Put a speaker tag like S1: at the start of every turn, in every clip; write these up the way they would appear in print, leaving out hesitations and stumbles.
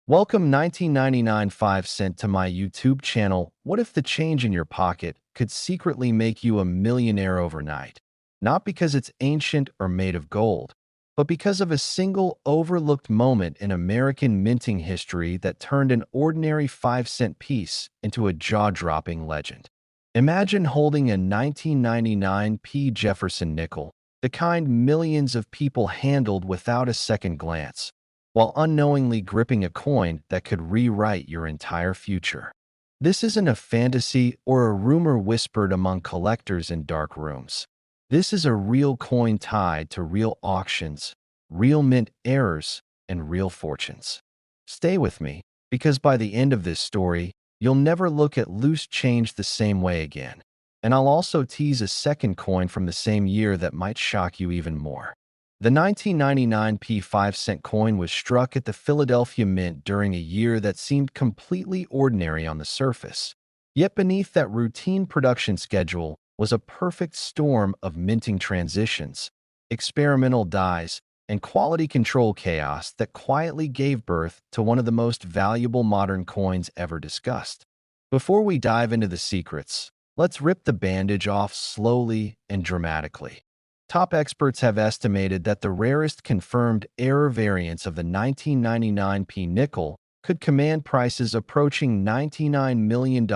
S1: Welcome 1999 5 cent to my YouTube channel. What if the change in your pocket could secretly make you a millionaire overnight? Not because it's ancient or made of gold, but because of a single overlooked moment in American minting history that turned an ordinary 5 cent piece into a jaw-dropping legend. Imagine holding a 1999 P. Jefferson nickel, the kind millions of people handled without a second glance, while unknowingly gripping a coin that could rewrite your entire future. This isn't a fantasy or a rumor whispered among collectors in dark rooms. This is a real coin tied to real auctions, real mint errors, and real fortunes. Stay with me, because by the end of this story, you'll never look at loose change the same way again. And I'll also tease a second coin from the same year that might shock you even more. The 1999 P 5 cent coin was struck at the Philadelphia Mint during a year that seemed completely ordinary on the surface. Yet beneath that routine production schedule was a perfect storm of minting transitions, experimental dies, and quality control chaos that quietly gave birth to one of the most valuable modern coins ever discussed. Before we dive into the secrets, let's rip the bandage off slowly and dramatically. Top experts have estimated that the rarest confirmed error variants of the 1999 P nickel could command prices approaching $99 million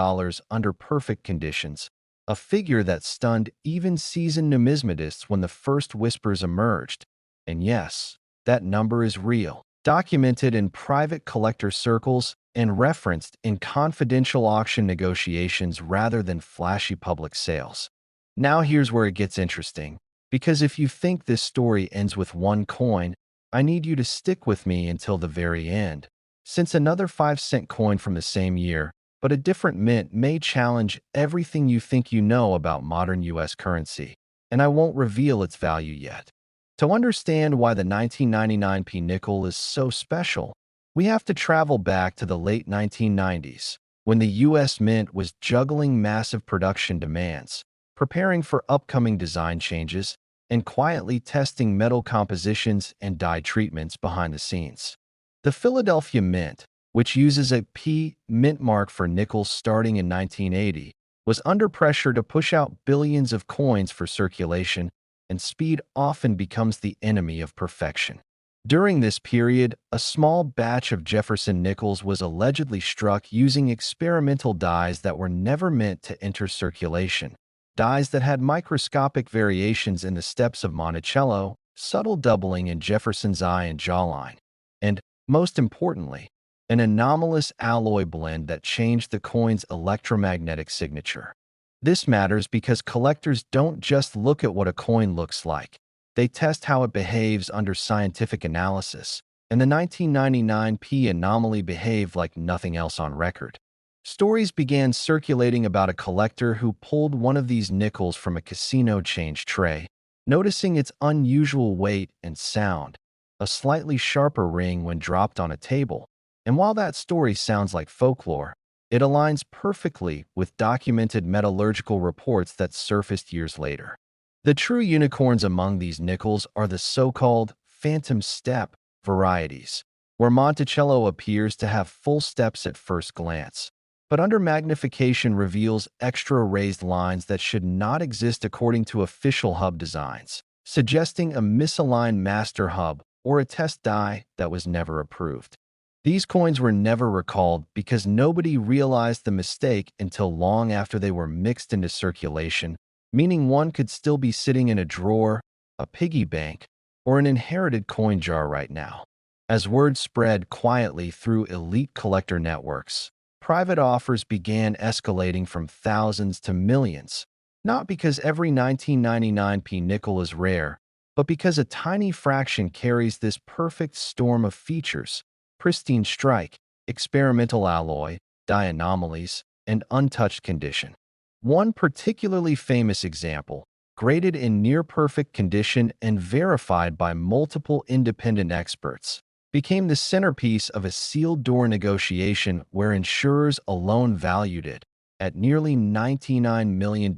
S1: under perfect conditions, a figure that stunned even seasoned numismatists when the first whispers emerged. And yes, that number is real, documented in private collector circles and referenced in confidential auction negotiations rather than flashy public sales. Now here's where it gets interesting. Because if you think this story ends with one coin, I need you to stick with me until the very end. Since another 5 cent coin from the same year, but a different mint, may challenge everything you think you know about modern US currency, and I won't reveal its value yet. To understand why the 1999 P nickel is so special, we have to travel back to the late 1990s, when the US Mint was juggling massive production demands, preparing for upcoming design changes, and quietly testing metal compositions and dye treatments behind the scenes. The Philadelphia Mint, which uses a P mint mark for nickels starting in 1980, was under pressure to push out billions of coins for circulation, and speed often becomes the enemy of perfection. During this period, a small batch of Jefferson nickels was allegedly struck using experimental dyes that were never meant to enter circulation. Dyes that had microscopic variations in the steps of Monticello, subtle doubling in Jefferson's eye and jawline, and, most importantly, an anomalous alloy blend that changed the coin's electromagnetic signature. This matters because collectors don't just look at what a coin looks like. They test how it behaves under scientific analysis, and the 1999 P anomaly behaved like nothing else on record. Stories began circulating about a collector who pulled one of these nickels from a casino change tray, noticing its unusual weight and sound, a slightly sharper ring when dropped on a table. And while that story sounds like folklore, it aligns perfectly with documented metallurgical reports that surfaced years later. The true unicorns among these nickels are the so-called phantom step varieties, where Monticello appears to have full steps at first glance, but under magnification reveals extra raised lines that should not exist according to official hub designs, suggesting a misaligned master hub or a test die that was never approved. These coins were never recalled because nobody realized the mistake until long after they were mixed into circulation, meaning one could still be sitting in a drawer, a piggy bank, or an inherited coin jar right now. As word spread quietly through elite collector networks, private offers began escalating from thousands to millions, not because every 1999 P nickel is rare, but because a tiny fraction carries this perfect storm of features: pristine strike, experimental alloy, dye anomalies, and untouched condition. One particularly famous example, graded in near-perfect condition and verified by multiple independent experts, became the centerpiece of a sealed-door negotiation where insurers alone valued it at nearly $99 million,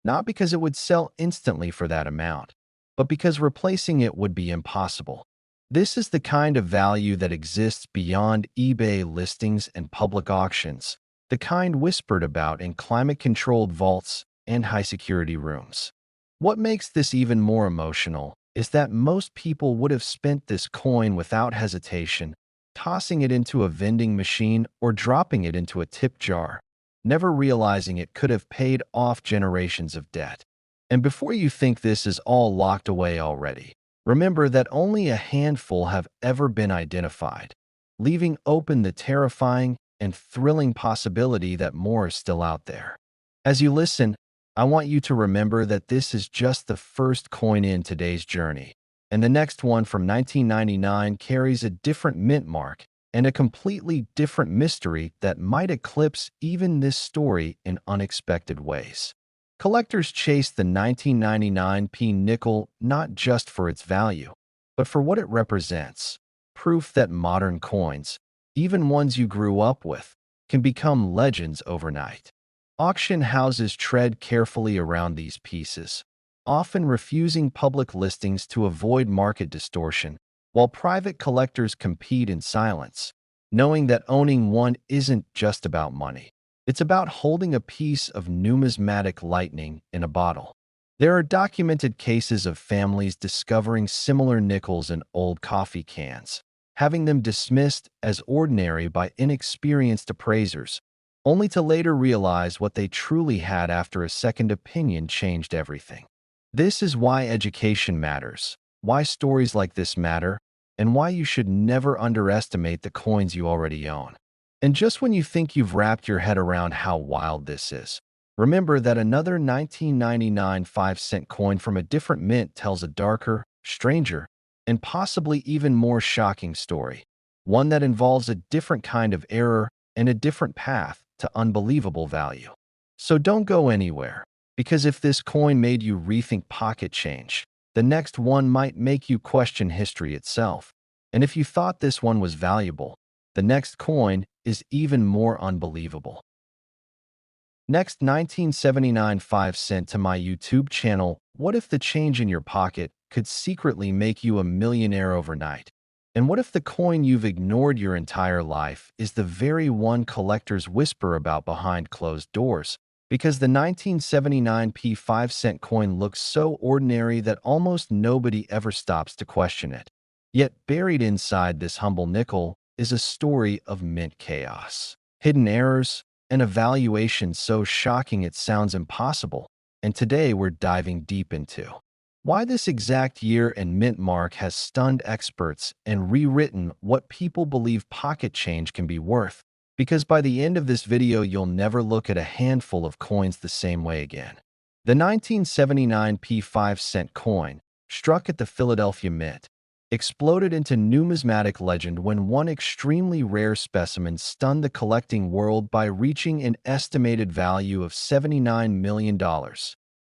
S1: not because it would sell instantly for that amount, but because replacing it would be impossible. This is the kind of value that exists beyond eBay listings and public auctions, the kind whispered about in climate-controlled vaults and high-security rooms. What makes this even more emotional is that most people would have spent this coin without hesitation, tossing it into a vending machine or dropping it into a tip jar, never realizing it could have paid off generations of debt. And before you think this is all locked away already, remember that only a handful have ever been identified, leaving open the terrifying and thrilling possibility that more is still out there. As you listen, I want you to remember that this is just the first coin in today's journey, and the next one from 1999 carries a different mint mark and a completely different mystery that might eclipse even this story in unexpected ways. Collectors chase the 1999 P nickel not just for its value, but for what it represents, proof that modern coins, even ones you grew up with, can become legends overnight. Auction houses tread carefully around these pieces, often refusing public listings to avoid market distortion, while private collectors compete in silence, knowing that owning one isn't just about money. It's about holding a piece of numismatic lightning in a bottle. There are documented cases of families discovering similar nickels in old coffee cans, having them dismissed as ordinary by inexperienced appraisers, only to later realize what they truly had after a second opinion changed everything. This is why education matters, why stories like this matter, and why you should never underestimate the coins you already own. And just when you think you've wrapped your head around how wild this is, remember that another 1999 5-cent coin from a different mint tells a darker, stranger, and possibly even more shocking story, one that involves a different kind of error and a different path to unbelievable value. So don't go anywhere, because if this coin made you rethink pocket change, the next one might make you question history itself. And if you thought this one was valuable, the next coin is even more unbelievable. Next, 1979 5-cent to my YouTube channel. What if the change in your pocket could secretly make you a millionaire overnight? And what if the coin you've ignored your entire life is the very one collectors whisper about behind closed doors? Because the 1979 P 5-cent coin looks so ordinary that almost nobody ever stops to question it. Yet buried inside this humble nickel is a story of mint chaos, hidden errors, and a valuation so shocking it sounds impossible. And today we're diving deep into why this exact year and mint mark has stunned experts and rewritten what people believe pocket change can be worth. Because by the end of this video, you'll never look at a handful of coins the same way again. The 1979 P 5-cent coin, struck at the Philadelphia Mint, exploded into numismatic legend when one extremely rare specimen stunned the collecting world by reaching an estimated value of $79 million.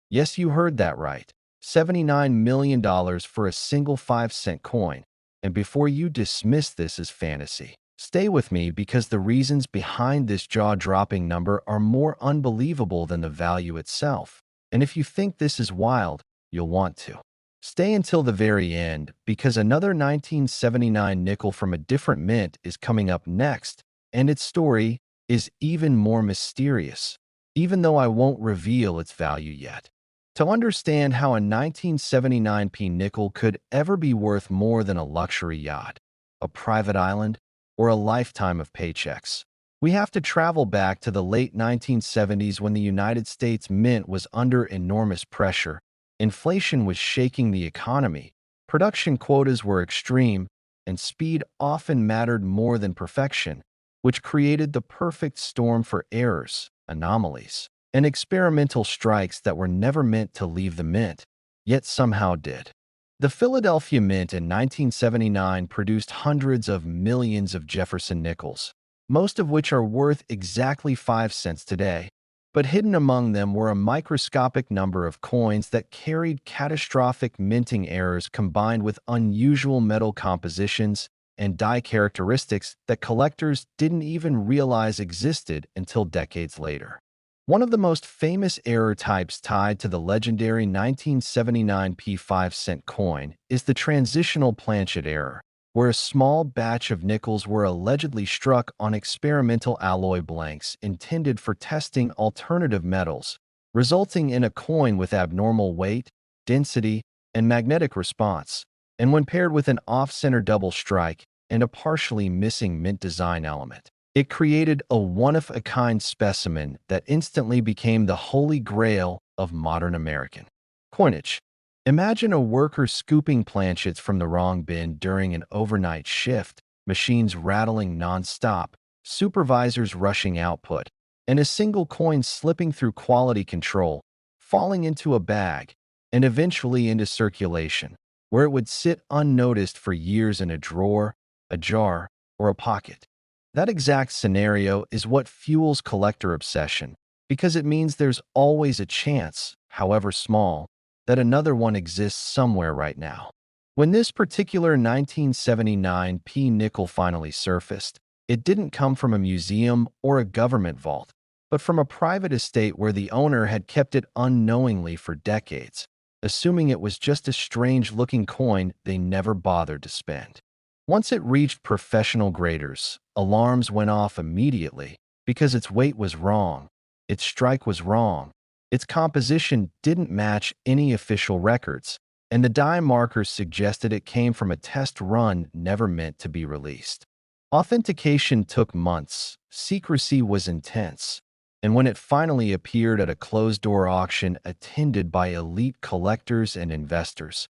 S1: Yes, you heard that right. $79 million for a single 5-cent coin. And before you dismiss this as fantasy, stay with me because the reasons behind this jaw-dropping number are more unbelievable than the value itself. And if you think this is wild, you'll want to stay until the very end because another 1979 nickel from a different mint is coming up next, and its story is even more mysterious, even though I won't reveal its value yet. To understand how a 1979 P nickel could ever be worth more than a luxury yacht, a private island, or a lifetime of paychecks, we have to travel back to the late 1970s when the United States Mint was under enormous pressure. Inflation was shaking the economy, production quotas were extreme, and speed often mattered more than perfection, which created the perfect storm for errors, anomalies, and experimental strikes that were never meant to leave the mint, yet somehow did. The Philadelphia Mint in 1979 produced hundreds of millions of Jefferson nickels, most of which are worth exactly 5 cents today. But hidden among them were a microscopic number of coins that carried catastrophic minting errors combined with unusual metal compositions and die characteristics that collectors didn't even realize existed until decades later. One of the most famous error types tied to the legendary 1979 P 5-cent coin is the transitional planchet error, where a small batch of nickels were allegedly struck on experimental alloy blanks intended for testing alternative metals, resulting in a coin with abnormal weight, density, and magnetic response. And when paired with an off-center double strike and a partially missing mint design element, it created a one-of-a-kind specimen that instantly became the holy grail of modern American coinage. Imagine a worker scooping planchets from the wrong bin during an overnight shift, machines rattling nonstop, supervisors rushing output, and a single coin slipping through quality control, falling into a bag, and eventually into circulation, where it would sit unnoticed for years in a drawer, a jar, or a pocket. That exact scenario is what fuels collector obsession, because it means there's always a chance, however small, that another one exists somewhere right now. When this particular 1979 P nickel finally surfaced, it didn't come from a museum or a government vault, but from a private estate where the owner had kept it unknowingly for decades, assuming it was just a strange-looking coin they never bothered to spend. Once it reached professional graders, alarms went off immediately because its weight was wrong, its strike was wrong, its composition didn't match any official records, and the die markers suggested it came from a test run never meant to be released. Authentication took months, secrecy was intense, and when it finally appeared at a closed-door auction attended by elite collectors and investors,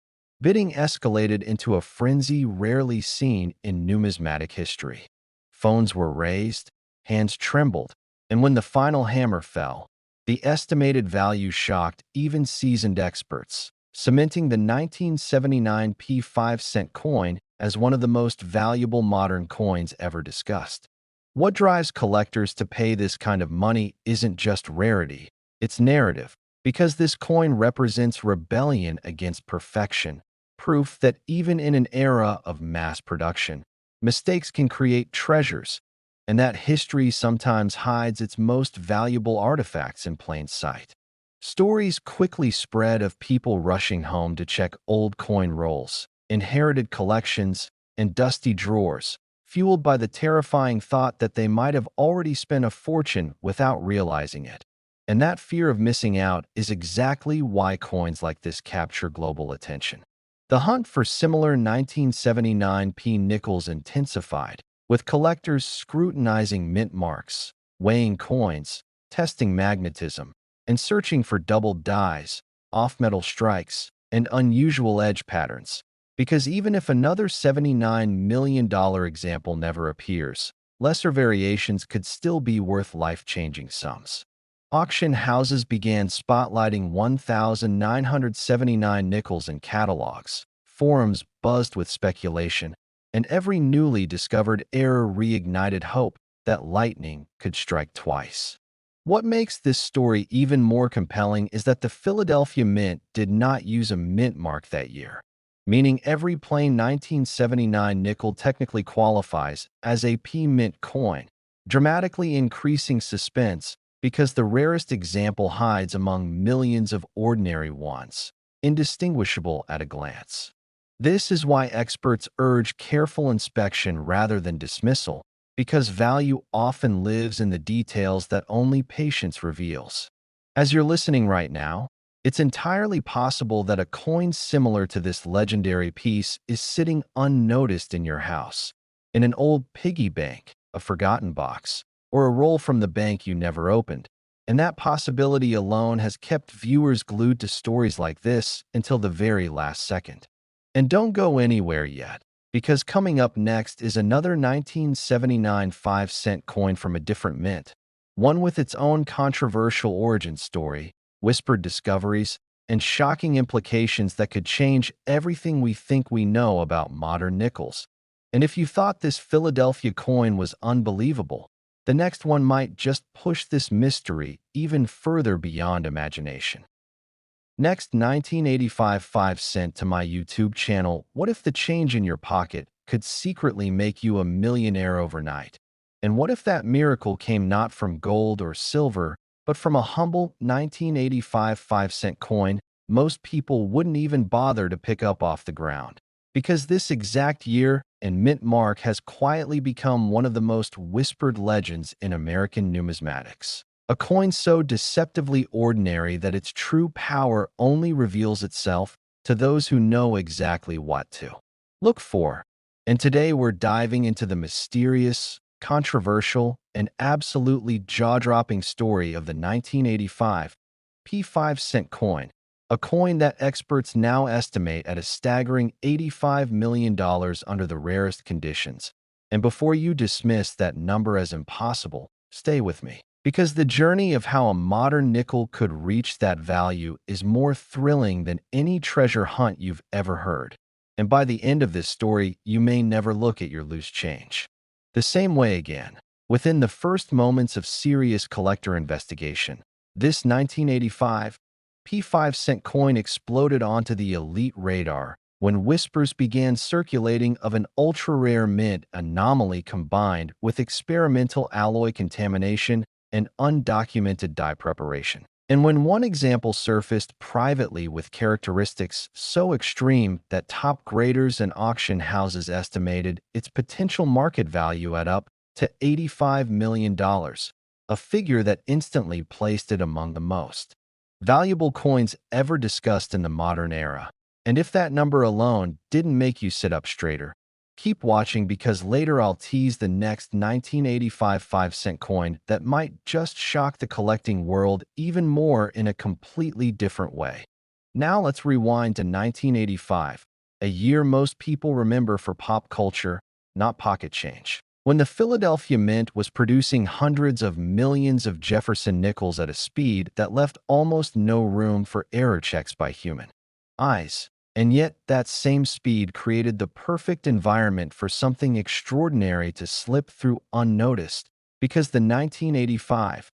S1: bidding escalated into a frenzy rarely seen in numismatic history. Phones were raised, hands trembled, and when the final hammer fell, the estimated value shocked even seasoned experts, cementing the 1979 P 5-cent coin as one of the most valuable modern coins ever discussed. What drives collectors to pay this kind of money isn't just rarity, it's narrative, because this coin represents rebellion against perfection, proof that even in an era of mass production, mistakes can create treasures, and that history sometimes hides its most valuable artifacts in plain sight. Stories quickly spread of people rushing home to check old coin rolls, inherited collections, and dusty drawers, fueled by the terrifying thought that they might have already spent a fortune without realizing it. And that fear of missing out is exactly why coins like this capture global attention. The hunt for similar 1979 P nickels intensified, with collectors scrutinizing mint marks, weighing coins, testing magnetism, and searching for doubled dies, off-metal strikes, and unusual edge patterns. Because even if another $79 million example never appears, lesser variations could still be worth life-changing sums. Auction houses began spotlighting 1,979 nickels in catalogs, forums buzzed with speculation, and every newly discovered error reignited hope that lightning could strike twice. What makes this story even more compelling is that the Philadelphia Mint did not use a mint mark that year, meaning every plain 1979 nickel technically qualifies as a P Mint coin, dramatically increasing suspense because the rarest example hides among millions of ordinary ones, indistinguishable at a glance. This is why experts urge careful inspection rather than dismissal, because value often lives in the details that only patience reveals. As you're listening right now, it's entirely possible that a coin similar to this legendary piece is sitting unnoticed in your house, in an old piggy bank, a forgotten box, or a roll from the bank you never opened. And that possibility alone has kept viewers glued to stories like this until the very last second. And don't go anywhere yet, because coming up next is another 1979 5-cent coin from a different mint, one with its own controversial origin story, whispered discoveries, and shocking implications that could change everything we think we know about modern nickels. And if you thought this Philadelphia coin was unbelievable, the next one might just push this mystery even further beyond imagination. Next, 1985 5-cent to my YouTube channel. What if the change in your pocket could secretly make you a millionaire overnight? And what if that miracle came not from gold or silver, but from a humble 1985 5-cent coin most people wouldn't even bother to pick up off the ground? Because this exact year, and mint mark has quietly become one of the most whispered legends in American numismatics. A coin so deceptively ordinary that its true power only reveals itself to those who know exactly what to look for. And today we're diving into the mysterious, controversial, and absolutely jaw-dropping story of the 1985 P5 cent coin, a coin that experts now estimate at a staggering $85 million under the rarest conditions. And before you dismiss that number as impossible, stay with me. Because the journey of how a modern nickel could reach that value is more thrilling than any treasure hunt you've ever heard. And by the end of this story, you may never look at your loose change the same way again. Within the first moments of serious collector investigation, this 1985 P5 cent coin exploded onto the elite radar when whispers began circulating of an ultra-rare mint anomaly combined with experimental alloy contamination and undocumented dye preparation. And when one example surfaced privately with characteristics so extreme that top graders and auction houses estimated its potential market value at up to $85 million, a figure that instantly placed it among the most valuable coins ever discussed in the modern era. And if that number alone didn't make you sit up straighter, keep watching because later I'll tease the next 1985 5-cent coin that might just shock the collecting world even more in a completely different way. Now let's rewind to 1985, a year most people remember for pop culture, not pocket change. When the Philadelphia Mint was producing hundreds of millions of Jefferson nickels at a speed that left almost no room for error checks by human eyes. And yet, that same speed created the perfect environment for something extraordinary to slip through unnoticed, because the 1985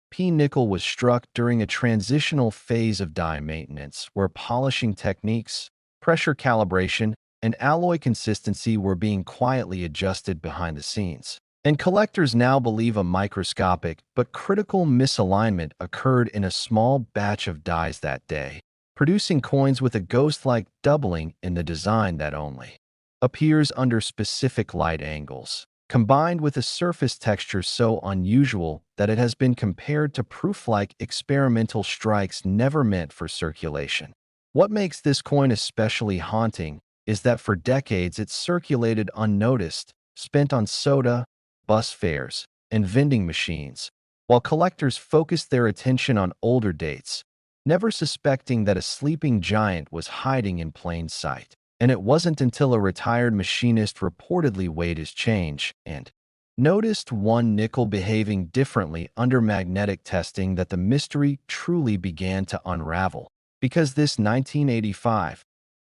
S1: P nickel was struck during a transitional phase of die maintenance where polishing techniques, pressure calibration, and alloy consistency were being quietly adjusted behind the scenes. And collectors now believe a microscopic but critical misalignment occurred in a small batch of dies that day, producing coins with a ghost-like doubling in the design that only appears under specific light angles, combined with a surface texture so unusual that it has been compared to proof-like experimental strikes never meant for circulation. What makes this coin especially haunting is that for decades it circulated unnoticed, spent on soda, bus fares, and vending machines, while collectors focused their attention on older dates, never suspecting that a sleeping giant was hiding in plain sight. And it wasn't until a retired machinist reportedly weighed his change and noticed one nickel behaving differently under magnetic testing that the mystery truly began to unravel. Because this 1985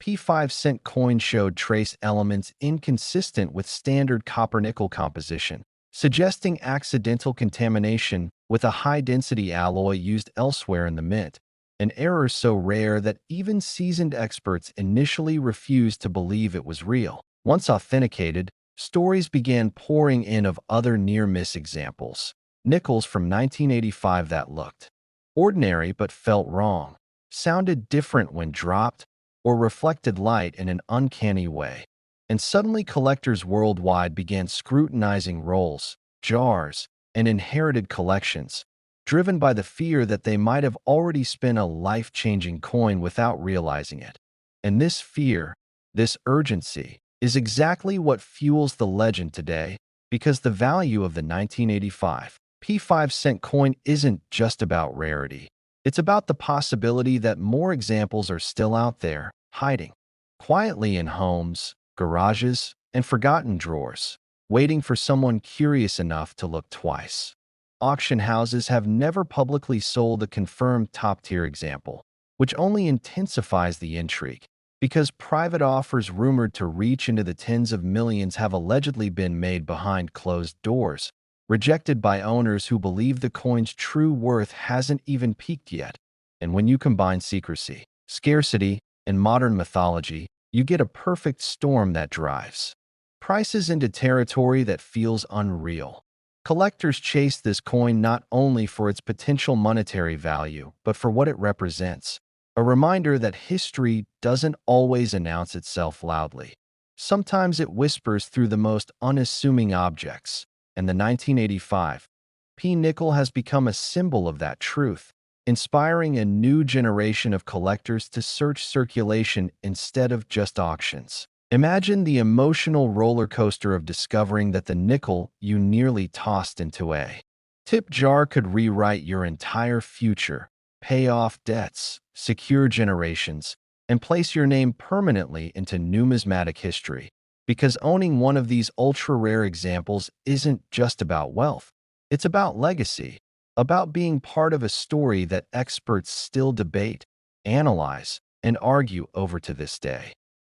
S1: P5 cent coin showed trace elements inconsistent with standard copper-nickel composition, suggesting accidental contamination with a high-density alloy used elsewhere in the mint, an error so rare that even seasoned experts initially refused to believe it was real. Once authenticated, stories began pouring in of other near-miss examples, nickels from 1985 that looked ordinary but felt wrong, sounded different when dropped, or reflected light in an uncanny way. And suddenly collectors worldwide began scrutinizing rolls, jars, and inherited collections, driven by the fear that they might have already spent a life-changing coin without realizing it. And this fear, this urgency, is exactly what fuels the legend today, because the value of the 1985 P5 cent coin isn't just about rarity. It's about the possibility that more examples are still out there, hiding quietly in homes, garages, and forgotten drawers, waiting for someone curious enough to look twice. Auction houses have never publicly sold a confirmed top-tier example, which only intensifies the intrigue, because private offers rumored to reach into the tens of millions have allegedly been made behind closed doors, rejected by owners who believe the coin's true worth hasn't even peaked yet. And when you combine secrecy, scarcity, and modern mythology, you get a perfect storm that drives prices into territory that feels unreal. Collectors chase this coin not only for its potential monetary value, but for what it represents, a reminder that history doesn't always announce itself loudly. Sometimes it whispers through the most unassuming objects, and the 1985 P nickel has become a symbol of that truth, inspiring a new generation of collectors to search circulation instead of just auctions. Imagine the emotional roller coaster of discovering that the nickel you nearly tossed into a tip jar could rewrite your entire future, pay off debts, secure generations, and place your name permanently into numismatic history. Because owning one of these ultra-rare examples isn't just about wealth. It's about legacy, about being part of a story that experts still debate, analyze, and argue over to this day.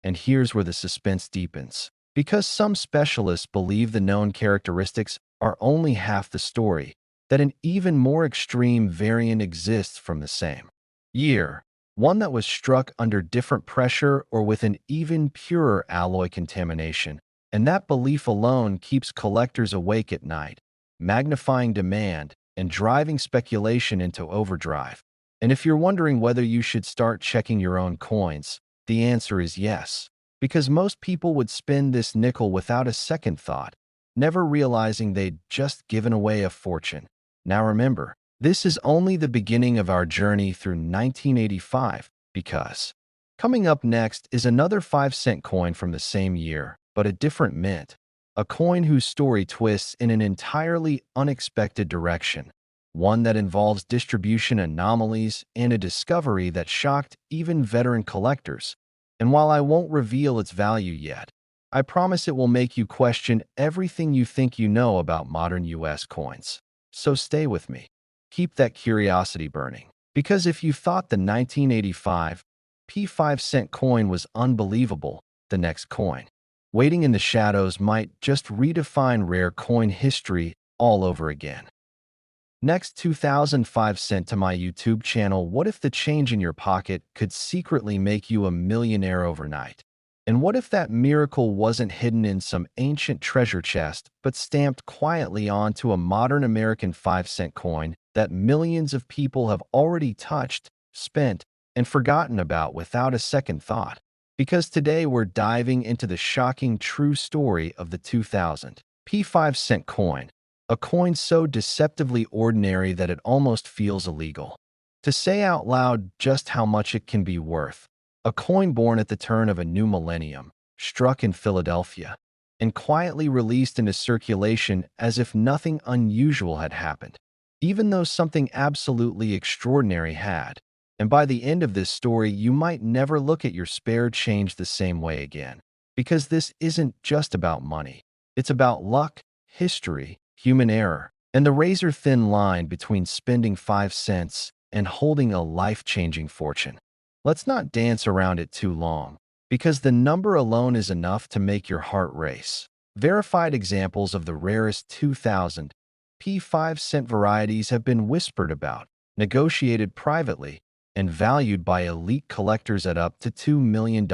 S1: And here's where the suspense deepens. Because some specialists believe the known characteristics are only half the story, that an even more extreme variant exists from the same year, one that was struck under different pressure or with an even purer alloy contamination. And that belief alone keeps collectors awake at night, magnifying demand and driving speculation into overdrive. And if you're wondering whether you should start checking your own coins, the answer is yes, because most people would spend this nickel without a second thought, never realizing they'd just given away a fortune. Now remember, this is only the beginning of our journey through 1985, because coming up next is another 5-cent coin from the same year, but a different mint. A coin whose story twists in an entirely unexpected direction, one that involves distribution anomalies and a discovery that shocked even veteran collectors. And while I won't reveal its value yet, I promise it will make you question everything you think you know about modern US coins. So stay with me. Keep that curiosity burning. Because if you thought the 1985 P5-cent coin was unbelievable, the next coin waiting in the shadows might just redefine rare coin history all over again. Next, 2005 sent to my YouTube channel, what if the change in your pocket could secretly make you a millionaire overnight? And what if that miracle wasn't hidden in some ancient treasure chest, but stamped quietly onto a modern American 5-cent coin that millions of people have already touched, spent, and forgotten about without a second thought? Because today we're diving into the shocking true story of the 2000 P5-cent coin, a coin so deceptively ordinary that it almost feels illegal to say out loud just how much it can be worth. A coin born at the turn of a new millennium, struck in Philadelphia, and quietly released into circulation as if nothing unusual had happened, even though something absolutely extraordinary had. And by the end of this story, you might never look at your spare change the same way again. Because this isn't just about money. It's about luck, history, human error, and the razor-thin line between spending 5 cents and holding a life-changing fortune. Let's not dance around it too long, because the number alone is enough to make your heart race. Verified examples of the rarest 2000 P5-cent varieties have been whispered about, negotiated privately, and valued by elite collectors at up to $2 million.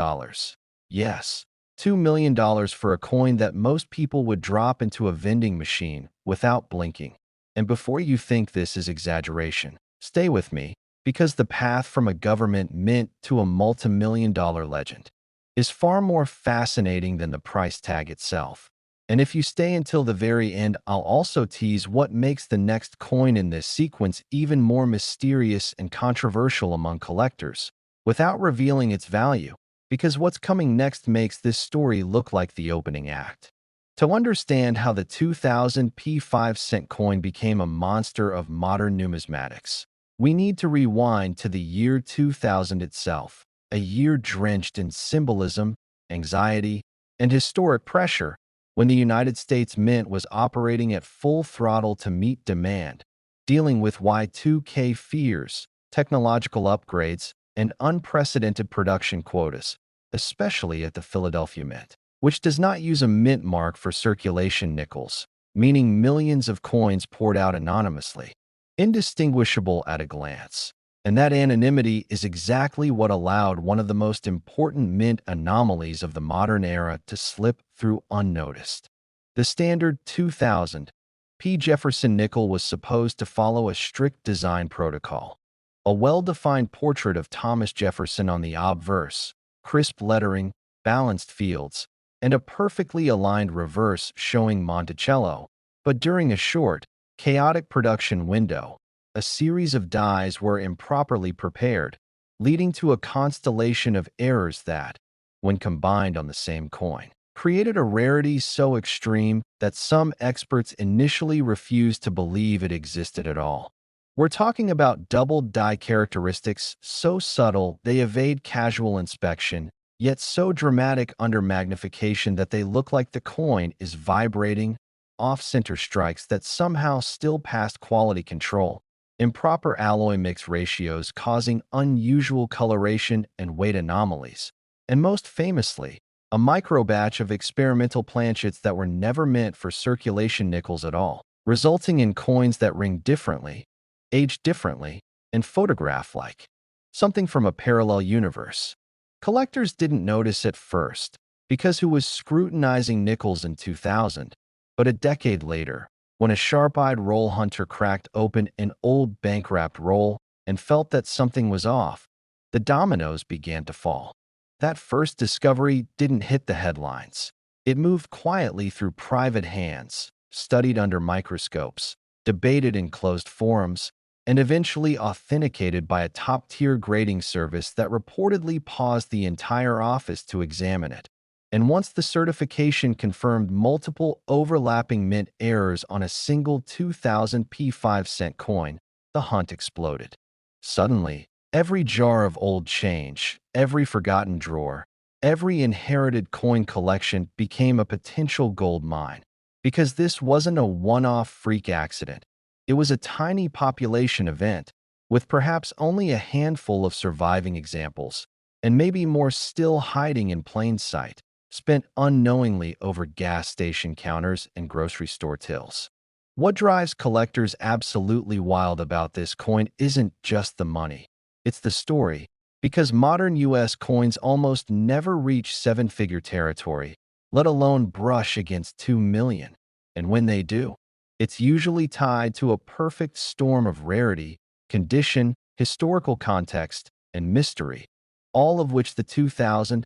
S1: Yes, $2 million for a coin that most people would drop into a vending machine without blinking. And before you think this is exaggeration, stay with me, because the path from a government mint to a multi-million-dollar legend is far more fascinating than the price tag itself. And if you stay until the very end, I'll also tease what makes the next coin in this sequence even more mysterious and controversial among collectors, without revealing its value, because what's coming next makes this story look like the opening act. To understand how the 2000 P5-cent coin became a monster of modern numismatics, we need to rewind to the year 2000 itself, a year drenched in symbolism, anxiety, and historic pressure, when the United States Mint was operating at full throttle to meet demand, dealing with Y2K fears, technological upgrades, and unprecedented production quotas, especially at the Philadelphia Mint, which does not use a mint mark for circulation nickels, meaning millions of coins poured out anonymously, indistinguishable at a glance. And that anonymity is exactly what allowed one of the most important mint anomalies of the modern era to slip through unnoticed. The standard 2000 P. Jefferson nickel was supposed to follow a strict design protocol. A well-defined portrait of Thomas Jefferson on the obverse, crisp lettering, balanced fields, and a perfectly aligned reverse showing Monticello. But during a short, chaotic production window, a series of dies were improperly prepared, leading to a constellation of errors that, when combined on the same coin, created a rarity so extreme that some experts initially refused to believe it existed at all. We're talking about doubled die characteristics so subtle they evade casual inspection, yet so dramatic under magnification that they look like the coin is vibrating, off-center strikes that somehow still passed quality control, improper alloy mix ratios causing unusual coloration and weight anomalies, and most famously, a micro-batch of experimental planchets that were never meant for circulation nickels at all, resulting in coins that ring differently, age differently, and photograph-like, something from a parallel universe. Collectors didn't notice at first, because who was scrutinizing nickels in 2000, but a decade later, when a sharp-eyed roll hunter cracked open an old bank-wrapped roll and felt that something was off, the dominoes began to fall. That first discovery didn't hit the headlines. It moved quietly through private hands, studied under microscopes, debated in closed forums, and eventually authenticated by a top-tier grading service that reportedly paused the entire office to examine it. And once the certification confirmed multiple overlapping mint errors on a single 2000 P5-cent coin, the hunt exploded. Suddenly, every jar of old change, every forgotten drawer, every inherited coin collection became a potential gold mine. Because this wasn't a one-off freak accident. It was a tiny population event, with perhaps only a handful of surviving examples, and maybe more still hiding in plain sight, spent unknowingly over gas station counters and grocery store tills. What drives collectors absolutely wild about this coin isn't just the money. It's the story, because modern U.S. coins almost never reach seven-figure territory, let alone brush against 2 million. And when they do, it's usually tied to a perfect storm of rarity, condition, historical context, and mystery, all of which the 2000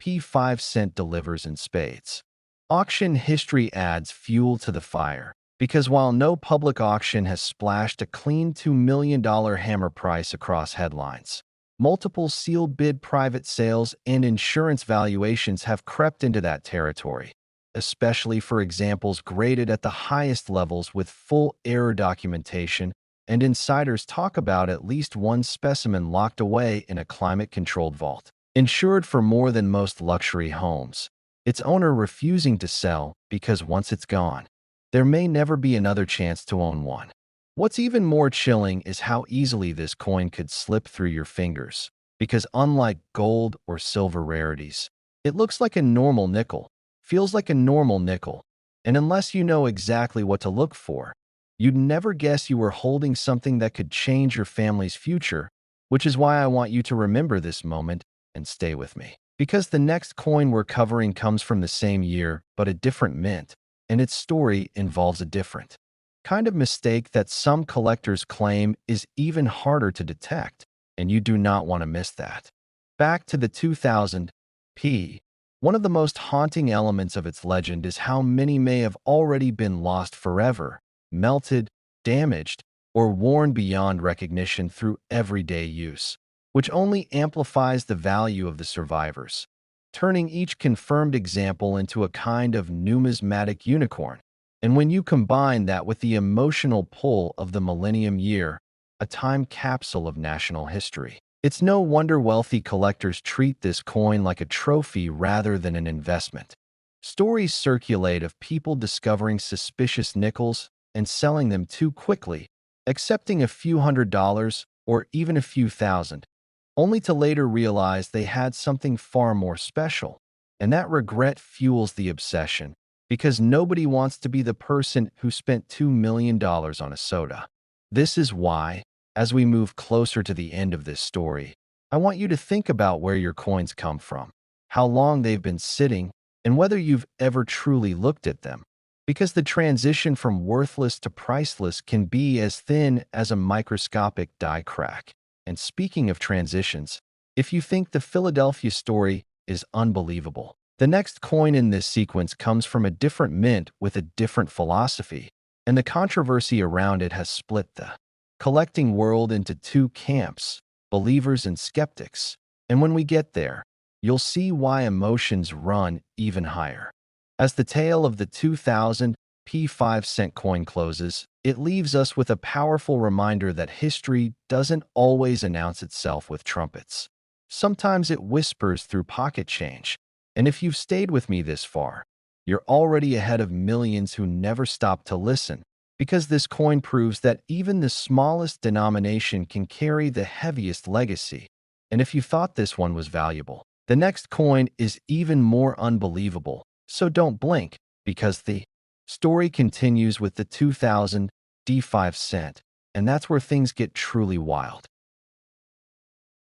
S1: P5-cent delivers in spades. Auction history adds fuel to the fire, because while no public auction has splashed a clean $2 million hammer price across headlines, multiple sealed bid private sales and insurance valuations have crept into that territory, especially for examples graded at the highest levels with full error documentation, and insiders talk about at least one specimen locked away in a climate-controlled vault, insured for more than most luxury homes, its owner refusing to sell because once it's gone, there may never be another chance to own one. What's even more chilling is how easily this coin could slip through your fingers, because unlike gold or silver rarities, it looks like a normal nickel, feels like a normal nickel, and unless you know exactly what to look for, you'd never guess you were holding something that could change your family's future, which is why I want you to remember this moment and stay with me. Because the next coin we're covering comes from the same year, but a different mint, and its story involves a different kind of mistake that some collectors claim is even harder to detect, and you do not want to miss that. Back to the 2000 P. One of the most haunting elements of its legend is how many may have already been lost forever, melted, damaged, or worn beyond recognition through everyday use, which only amplifies the value of the survivors, turning each confirmed example into a kind of numismatic unicorn. And when you combine that with the emotional pull of the millennium year, a time capsule of national history, it's no wonder wealthy collectors treat this coin like a trophy rather than an investment. Stories circulate of people discovering suspicious nickels and selling them too quickly, accepting a few $100s or even a few thousand, only to later realize they had something far more special. And that regret fuels the obsession, because nobody wants to be the person who spent $2 million on a soda. This is why, as we move closer to the end of this story, I want you to think about where your coins come from, how long they've been sitting, and whether you've ever truly looked at them. Because the transition from worthless to priceless can be as thin as a microscopic die crack. And speaking of transitions, if you think the Philadelphia story is unbelievable, The next coin in this sequence comes from a different mint with a different philosophy, and the controversy around it has split the collecting world into two camps, believers and skeptics. And when we get there, you'll see why emotions run even higher. As the tale of the 2000 P5 cent coin closes, it leaves us with a powerful reminder that history doesn't always announce itself with trumpets. Sometimes it whispers through pocket change. And if you've stayed with me this far, you're already ahead of millions who never stop to listen, because this coin proves that even the smallest denomination can carry the heaviest legacy. And if you thought this one was valuable, the next coin is even more unbelievable. So don't blink, because the story continues with the 2000 D5 cent, and that's where things get truly wild.